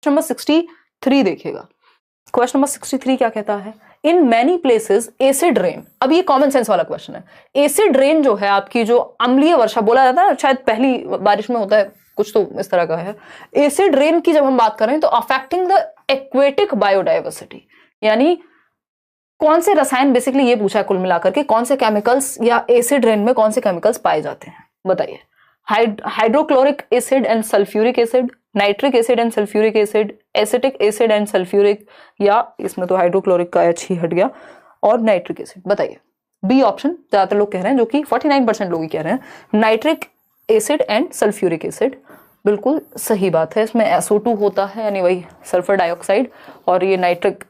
Number 63 देखिएगा। Question number 63 क्या कहता है? In many places acid rain. अब ये कॉमन सेंस वाला क्वेश्चन है। एसिड रेन जो है आपकी, जो अम्लीय वर्षा बोला जाता है, शायद पहली बारिश में होता है, कुछ तो इस तरह का है। एसिड रेन की जब हम बात करें तो अफेक्टिंग द एक्वेटिक बायोडाइवर्सिटी, यानी कौन से रसायन, बेसिकली ये पूछा है कुल मिलाकर के, कौन से केमिकल्स या एसिड रेन में कौन से केमिकल्स पाए जाते हैं, बताइए। Hydrochloric acid and sulphuric acid, nitric acid and sulphuric acid, acetic acid and sulphuric, या इसमें तो हाइड्रोक्लोरिक का एच ही हट गया, और नाइट्रिक एसिड, बताइए। बी ऑप्शन ज्यादातर लोग कह रहे हैं, जो कि 49% लोग ही कह रहे हैं, nitric acid and sulphuric acid. बिल्कुल सही बात है, इसमें SO2 होता है, यानी वही सल्फर डाइऑक्साइड, और ये नाइट्रिक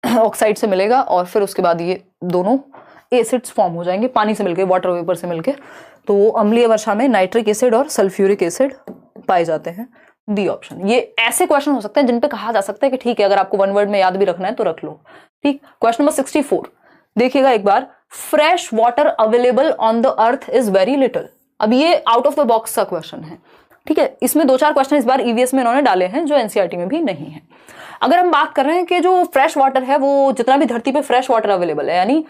ऑक्साइड से मिलेगा, और फिर उसके बाद ये दोनों एसिड्स फॉर्म हो जाएंगे पानी से मिलके, वाटर वेपर से मिलके। तो अम्लीय वर्षा में नाइट्रिक एसिड और सल्फ्यूरिक एसिड पाए जाते हैं। D option. ये ऐसे क्वेश्चन हो सकते हैं जिन पे कहा जा सकता है कि ठीक है, अगर आपको वन वर्ड में याद भी रखना है तो रख लो। ठीक। क्वेश्चन नंबर 64 देखिएगा एक बार। Fresh water available on the earth is very little. अब ये आउट ऑफ द बॉक्स का क्वेश्चन है, ठीक है। इसमें 2-4 क्वेश्चन इस बार ईवीएस में इन्होंने डाले हैं जो एनसीईआरटी में भी नहीं है। अगर हम बात कर रहे हैं कि जो फ्रेश वाटर है, वो जितना भी धरती पे फ्रेश वाटर अवेलेबल है, यानी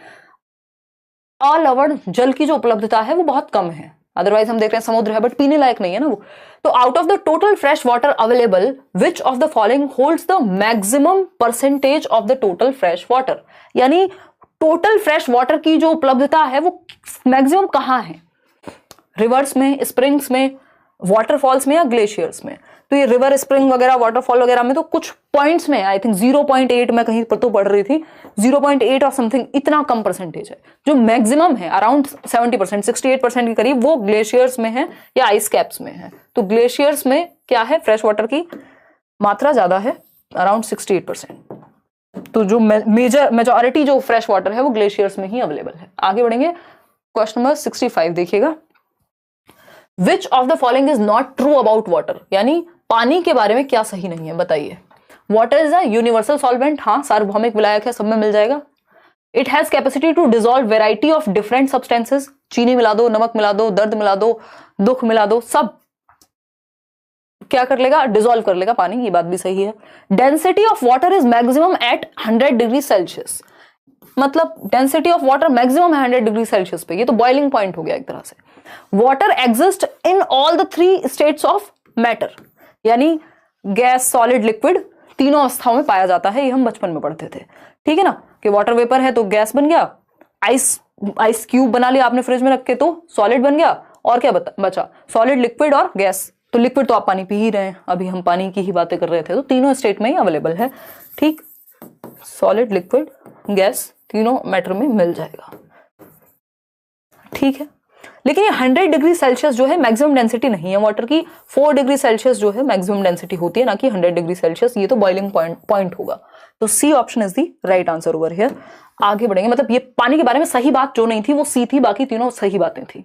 अलवण जल की जो उपलब्धता है वो बहुत कम है। अदरवाइज हम देख रहे हैं समुद्र है बट पीने लायक नहीं है ना वो। तो out of the total fresh water available which of the following holds the maximum percentage of the total fresh water, यानी टोटल फ्रेश वाटर की जो उपलब्धता है वो मैक्सिमम कहां है? रिवर्स में, स्प्रिंग्स में, वाटरफॉल्स में, या ग्लेशियर्स में? तो ये रिवर, स्प्रिंग वगैरह, वाटरफॉल वगैरह में तो कुछ पॉइंट्स में, आई थिंक 0.8 में कहीं पर तो पढ़ रही थी, 0.8 और समथिंग, इतना कम परसेंटेज है। जो मैक्सिमम है अराउंड 70%, 68% के करीब, वो ग्लेशियर्स में है या आइस कैप्स में है। तो ग्लेशियर्स में क्या है? फ्रेश वाटर की मात्रा ज्यादा है, अराउंड 68%। तो जो मेजॉरिटी जो फ्रेश वाटर है वो ग्लेशियर्स में ही अवेलेबल है। आगे बढ़ेंगे। क्वेश्चन नंबर 65 देखिएगा। विच of the following is not true about water, यानी पानी के बारे में क्या सही नहीं है, बताइए। Water is a universal solvent. हाँ, सार्वभौमिक विलायक है, सब में मिल जाएगा। It has capacity to dissolve variety of different substances. चीनी मिला दो, नमक मिला दो, दर्द मिला दो, दुख मिला दो, सब क्या कर लेगा? डिसॉल्व कर लेगा पानी। ये बात भी सही है। Density of water is maximum at 100 degree Celsius, मतलब डेंसिटी ऑफ वाटर मैक्सिमम है 100 डिग्री सेल्सियस पे। ये तो बॉइलिंग पॉइंट हो गया एक तरह से। Water exist in all the 3 states of matter, यानी गैस, सॉलिड, लिक्विड, तीनों अवस्थाओं में पाया जाता है। ये हम बचपन में पढ़ते थे, ठीक है ना, कि वाटर वेपर है तो गैस बन गया, आइस क्यूब बना लिया आपने फ्रिज में रख के तो सॉलिड बन गया, और क्या बचा? सॉलिड, लिक्विड और गैस। तो लिक्विड तो आप पानी पी ही रहे हैं, अभी हम पानी की ही बातें कर रहे थे। तो तीनों स्टेट में ही अवेलेबल है, ठीक। सॉलिड, लिक्विड, गैस, तीनों मैटर में मिल जाएगा, ठीक है। लेकिन ये 100 डिग्री सेल्सियस जो है मैक्सिमम डेंसिटी नहीं है वाटर की। 4 डिग्री सेल्सियस जो है मैक्सिमम डेंसिटी होती है, ना कि 100 डिग्री सेल्सियस। ये तो बॉइलिंग पॉइंट होगा। तो C option is the right answer over here. आगे बढ़ेंगे। मतलब ये पानी के बारे में सही बात जो नहीं थी वो सी थी, बाकी तीनों सही बातें थी।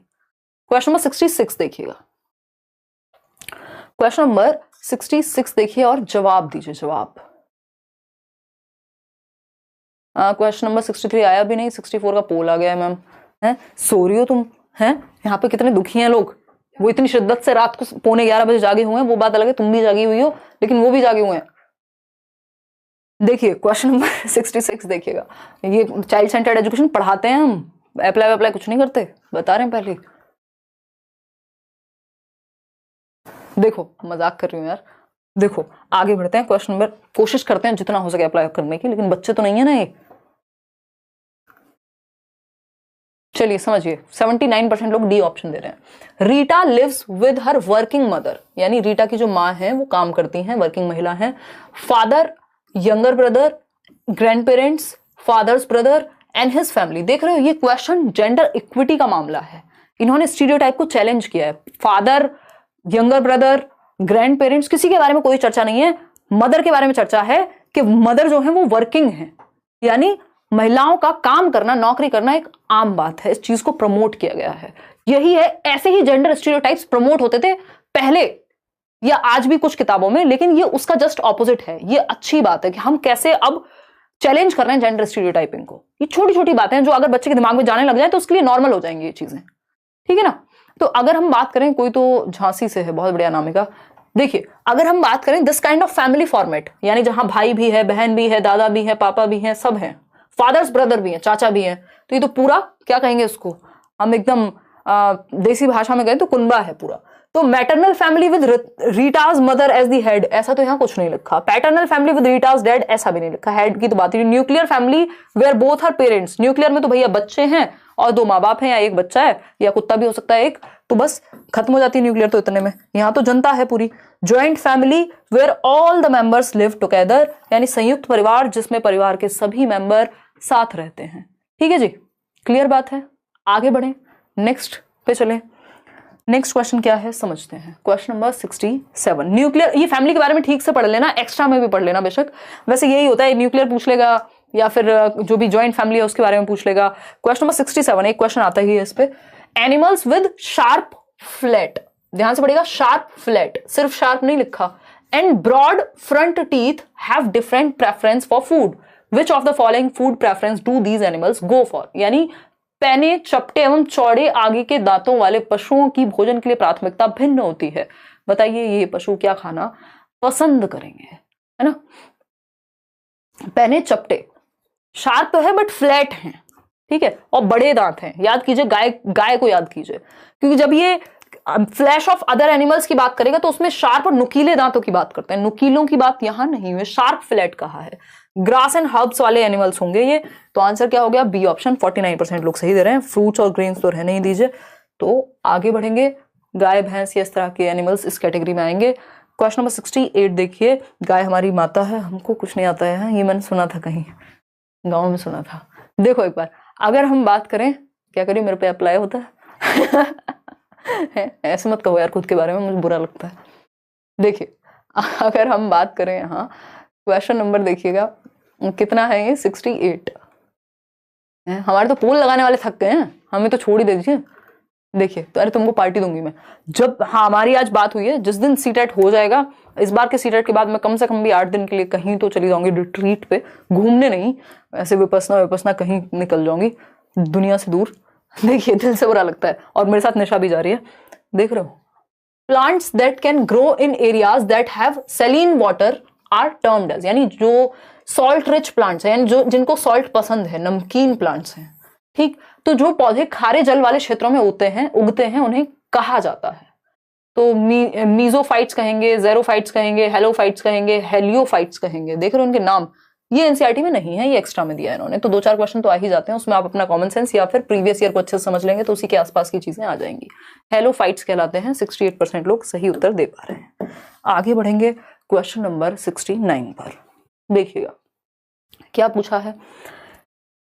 क्वेश्चन नंबर 66 देखिएगा। क्वेश्चन नंबर 66 देखिए और जवाब दीजिए। जवाब क्वेश्चन नंबर 63 आया भी नहीं, 64 का पोल आ गया है। मैम है सो रही हो तुम? हैं यहाँ पे कितने दुखी हैं लोग। वो इतनी शिद्दत से रात को 11:15 बजे जागे हुए हैं, वो बात अलग है, तुम भी जागी हुई हो, लेकिन वो भी जागे हुए हैं। देखिए क्वेश्चन नंबर 66 देखिएगा। ये चाइल्ड सेंटर्ड एजुकेशन पढ़ाते हैं हम, अप्लाई कुछ नहीं करते, बता रहे हैं पहले। देखो मजाक कर रही हूँ यार। देखो आगे बढ़ते हैं। क्वेश्चन नंबर कोशिश करते हैं जितना हो सके अप्लाई करने की, लेकिन बच्चे तो नहीं है ना ये। चलिए समझिए, 79% लोग डी ऑप्शन दे रहे हैं। Rita lives with her working mother, यानी रीटा की जो माँ है वो काम करती हैं, वर्किंग महिला हैं। Father, younger brother, grand parents, fathers brother and his family. देख रहे हो ये क्वेश्चन जेंडर इक्विटी का मामला है। इन्होंने स्टीरियोटाइप को चैलेंज किया है। Father, younger brother, grand parents, किसी के बारे में कोई चर्चा नहीं है। मदर के बारे में चर्चा है कि मदर जो है वो वर्किंग है, यानी महिलाओं का काम करना, नौकरी करना एक आम बात है। इस चीज को प्रमोट किया गया है। यही है, ऐसे ही जेंडर स्टीरियोटाइप्स प्रमोट होते थे पहले या आज भी कुछ किताबों में, लेकिन ये उसका जस्ट ऑपोजिट है। ये अच्छी बात है कि हम कैसे अब चैलेंज कर रहे हैं जेंडर स्टीरियोटाइपिंग को। ये छोटी छोटी बातें हैं जो अगर बच्चे के दिमाग में जाने लग जाए तो उसके लिए नॉर्मल हो जाएंगी ये चीजें, ठीक है ना। तो अगर हम बात करें, कोई तो झांसी से है, बहुत बढ़िया नाम है का, देखिए अगर हम बात करें this kind of family format, यानी जहां भाई भी है, बहन भी है, दादा भी है, पापा भी है, सब हैं, फादर्स ब्रदर भी हैं, चाचा भी हैं, तो ये तो पूरा क्या कहेंगे इसको, हम एकदम देसी भाषा में कहें तो कुनबा है पूरा। तो मैटरनल फैमिली विद रीटाज मदर एज दी हेड, ऐसा तो यहाँ कुछ नहीं लिखा। पैटर्नल फैमिली विद रीटाज डैड, ऐसा भी नहीं लिखा। हेड की तो बात ही। Nuclear family where both are parents, nuclear में तो भैया बच्चे हैं और दो माँ बाप हैं, या एक बच्चा है या कुत्ता भी हो सकता है एक, तो बस खत्म हो जाती है न्यूक्लियर तो इतने में। यहाँ तो जनता है पूरी। Joint family where all the members live together, यानी संयुक्त परिवार जिसमें परिवार के सभी मेंबर साथ रहते हैं। ठीक है जी, क्लियर बात है। आगे बढ़े, नेक्स्ट पे चले। नेक्स्ट क्वेश्चन क्या है समझते हैं। Question number 67। न्यूक्लियर, ये फैमिली के बारे में ठीक से पढ़ लेना, एक्स्ट्रा में भी पढ़ लेना बेशक, वैसे यही होता है, न्यूक्लियर पूछ लेगा या फिर जो भी ज्वाइंट फैमिली है उसके बारे में पूछ लेगा। क्वेश्चन नंबर 67, एक क्वेश्चन आता ही है इस पे। एनिमल्स विद शार्प फ्लैट, ध्यान से पढ़ेगा, शार्प फ्लैट, सिर्फ शार्प नहीं लिखा। And broad front teeth have different preference for food, which of the following food preference do these animals go for, यानी पैने, चपटे एवं चौड़े आगे के दांतों वाले पशुओं की भोजन के लिए प्राथमिकता भिन्न होती है। बताइए ये पशु क्या खाना पसंद करेंगे, है ना। पैने चपटे, शार्प तो है बट फ्लैट हैं, ठीक है, और बड़े दांत हैं। याद कीजिए, गाय को याद कीजिए, क्योंकि जब ये फ्लैश ऑफ अदर एनिमल्स की बात करेगा तो उसमें शार्प और नुकीले दांतों की बात करते हैं, नुकीलों की बात यहां नहीं हुई, शार्प फ्लैट कहा है। ग्रास एंड हर्ब्स वाले एनिमल्स होंगे ये, तो आंसर क्या हो गया, बी ऑप्शन। 49% लोग सही दे रहे हैं। फ्रूट्स और ग्रेन्स तो रहने ही दीजिए। तो आगे बढ़ेंगे, गाय भैंस या इस तरह के एनिमल्स इस कैटेगरी में आएंगे। क्वेश्चन नंबर 68 देखिए। गाय हमारी माता है, हमको कुछ नहीं आता है, ये मैंने सुना था कहीं, गाँव में सुना था। देखो एक बार, अगर हम बात करें, क्या करिए मेरे पे अप्लाई होता है ऐसे मत कहो यार खुद के बारे में, मुझे बुरा लगता है। देखिए अगर हम बात करें यहाँ, क्वेश्चन नंबर देखिएगा कितना है ये, 68 है। हमारे तो पोल लगाने वाले थक गए हैं, हमें तो छोड़ ही दे दीजिए। देखिए तो अरे तुमको पार्टी दूंगी मैं जब, हाँ हमारी आज बात हुई है, जिस दिन सीटेट हो जाएगा, इस बार के सीटेट के बाद मैं कम से कम भी 8 दिन के लिए कहीं तो चली जाऊंगी रिट्रीट पे, घूमने नहीं, ऐसे विपसना कहीं निकल जाऊंगी दुनिया से दूर। देखिए दिल से बुरा लगता है, और मेरे साथ निशा भी जा रही है, देख रहे हो। Plants that can grow in areas that have saline water are termed as, यानी जो सॉल्ट रिच प्लांट्स हैं, यानी जो जिनको सॉल्ट पसंद है, नमकीन प्लांट्स हैं, ठीक। तो जो पौधे खारे जल वाले क्षेत्रों में उगते हैं उन्हें कहा जाता है। तो मीजोफाइट्स कहेंगे, जेरोफाइट्स कहेंगे, हेलोफाइट्स कहेंगे, हेलियोफाइट्स कहेंगे। देख रहे हो उनके नाम, ये एनसीईआरटी में नहीं है, ये एक्स्ट्रा में दिया है इन्होंने। तो 2-4 क्वेश्चन तो आ ही जाते हैं, उसमें आप अपना कॉमन सेंस या फिर प्रीवियस ईयर को अच्छे से समझ लेंगे तो उसी के आसपास की चीजें आ जाएंगी। हेलोफाइट्स कहलाते हैं। 68% लोग सही उत्तर दे पा रहे हैं। आगे बढ़ेंगे क्वेश्चन नंबर 69 पर। देखिएगा क्या पूछा है।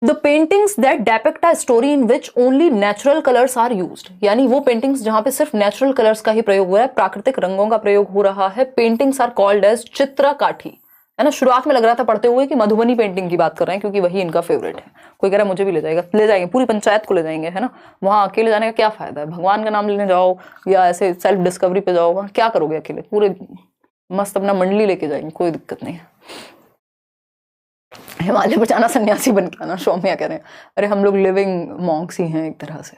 The paintings that depict a story in which only natural colours are used, यानी वो पेंटिंग्स जहां पे सिर्फ नेचुरल कलर्स का ही प्रयोग हुआ है, प्राकृतिक रंगों का प्रयोग हो रहा है। पेंटिंग्स आर कॉल्ड एज चित्रकाठी, है ना। शुरुआत में लग रहा था पढ़ते हुए कि मधुबनी पेंटिंग की बात कर रहे हैं, क्योंकि वही इनका फेवरेट है। कोई कह रहा है मुझे भी ले जाएगा, ले जाएंगे, पूरी पंचायत को ले जाएंगे, है ना। वहां अकेले जाने का क्या फायदा है, भगवान का नाम लेने जाओ या ऐसे सेल्फ डिस्कवरी पे जाओ, वहां क्या करोगे अकेले, पूरे मस्त अपना मंडली लेके जाएंगे, कोई दिक्कत नहीं है। हिमालय पर जाना सन्यासी बन के आना, सौम्या कह रहे हैं। अरे हम लोग लिविंग मॉन्क्स ही हैं एक तरह से।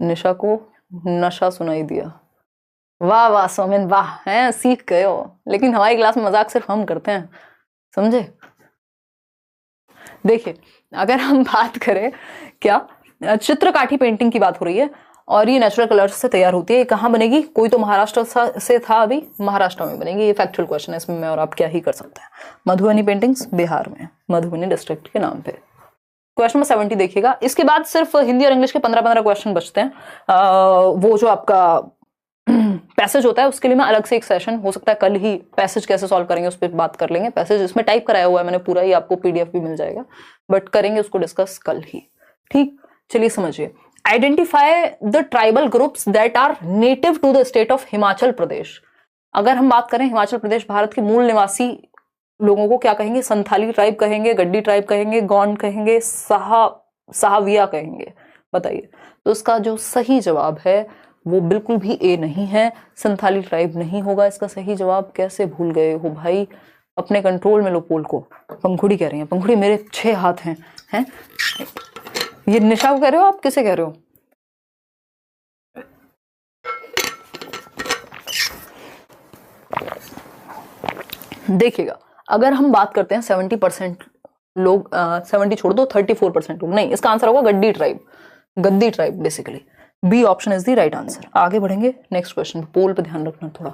निशा को नशा सुनाई दिया, वाह वाह सौम्यन वाह, हैं सीख गए हो। लेकिन हमारी क्लास में मजाक सिर्फ हम करते हैं, समझे। देखिए अगर हम बात करें, क्या चित्रकाठी पेंटिंग की बात हो रही है, और ये नेचुरल कलर्स से तैयार होती है। ये कहाँ बनेगी, कोई तो महाराष्ट्र से था, अभी महाराष्ट्र में बनेगी। ये फैक्चुअल क्वेश्चन है, इसमें मैं और आप क्या ही कर सकते हैं। मधुबनी पेंटिंग्स बिहार में, मधुबनी डिस्ट्रिक्ट के नाम पे। क्वेश्चन नंबर 70 देखिएगा। इसके बाद सिर्फ हिंदी और इंग्लिश के 15-15 क्वेश्चन बचते हैं। वो जो आपका पैसेज होता है उसके लिए मैं अलग से एक सेशन, हो सकता है कल ही, पैसेज कैसे सॉल्व करेंगे उस पर बात कर लेंगे। पैसेज इसमें टाइप कराया हुआ है मैंने पूरा ही, आपको पीडीएफ भी मिल जाएगा, बट करेंगे उसको डिस्कस कल ही, ठीक। चलिए समझिए। Identify the tribal groups that are native to the state of Himachal Pradesh. अगर हम बात करें हिमाचल प्रदेश भारत के मूल निवासी लोगों को क्या कहेंगे, संथाली ट्राइब कहेंगे, गड्डी ट्राइब कहेंगे, गौंड कहेंगे, सहाविया कहेंगे। बताइए। तो इसका जो सही जवाब है वो बिल्कुल भी ए नहीं है, संथाली ट्राइब नहीं होगा इसका सही जवाब। कैसे भूल गए हो भाई, अपने कंट्रोल में लो पोल को। पंखुड़ी कह रही है, पंखुड़ी मेरे 6 हाथ हैं। ये निशा को कह रहे हो आप, किसे कह रहे हो। देखिएगा, अगर हम बात करते हैं 70% लोग 70 छोड़ दो 34% लोग, नहीं, इसका आंसर होगा Gaddi tribe, Gaddi tribe basically. B option is the right answer. आगे बढ़ेंगे नेक्स्ट क्वेश्चन, पोल पे ध्यान रखना थोड़ा।